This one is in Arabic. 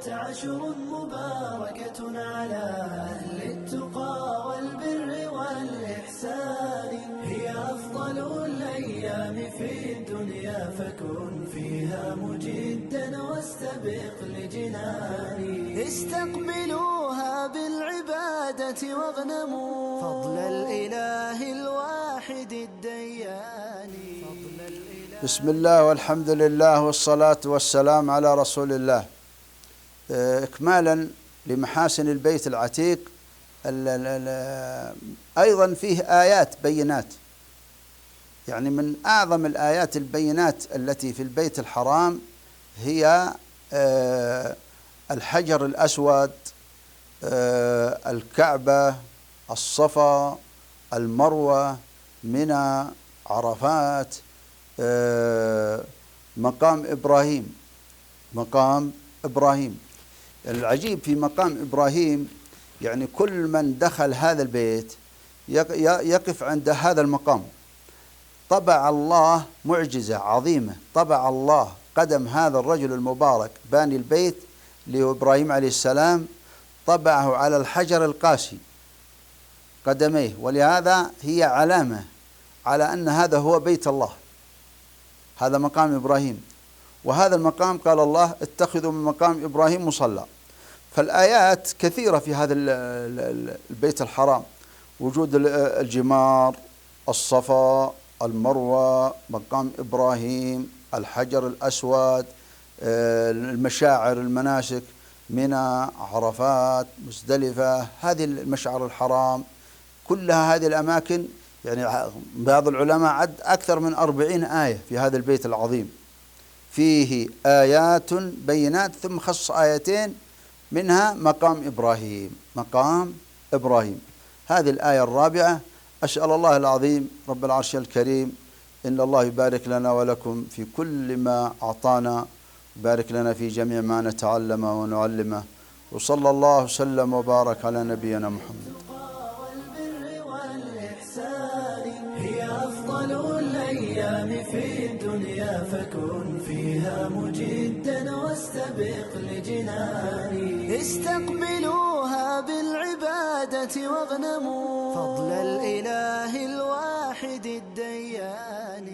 عشر مباركة على أهل التقى والبر والإحسان. هي أفضل الأيام في الدنيا فكن فيها مجدا واستبق لجناني. استقبلوها بالعبادة واغنموا فضل الإله الواحد الديان. بسم الله والحمد لله والصلاة والسلام على رسول الله. إكمالا لمحاسن البيت العتيق، أيضا فيه آيات بينات، يعني من أعظم الآيات البينات التي في البيت الحرام هي الحجر الأسود، الكعبة، الصفا، المروة، منى، عرفات، مقام إبراهيم. العجيب في مقام إبراهيم يعني كل من دخل هذا البيت يقف عند هذا المقام. طبع الله معجزة عظيمة، طبع الله قدم هذا الرجل المبارك باني البيت لإبراهيم عليه السلام، طبعه على الحجر القاسي قدميه، ولهذا هي علامة على أن هذا هو بيت الله، هذا مقام إبراهيم. وهذا المقام قال الله اتخذوا من مقام إبراهيم مصلى. فالآيات كثيرة في هذا البيت الحرام، وجود الجمار، الصفا، المروة، مقام إبراهيم، الحجر الأسود، المشاعر، المناسك، منى، عرفات، مزدلفة، هذه المشعر الحرام كلها. هذه الأماكن يعني بعض العلماء عد أكثر من 40 آية في هذا البيت العظيم، فيه آيات بينات، ثم خص آيتين منها مقام إبراهيم. هذه الآية الرابعة. أسأل الله العظيم رب العرش الكريم إن الله يبارك لنا ولكم في كل ما أعطانا، يبارك لنا في جميع ما نتعلمه ونعلمه، وصلى الله وسلم وبارك على نبينا محمد. هي أفضل الأيام في الدنيا فكن فيها مجدا واستبق لجناني. استقبلوها بالعبادة واغنموا فضل الإله الواحد الديان.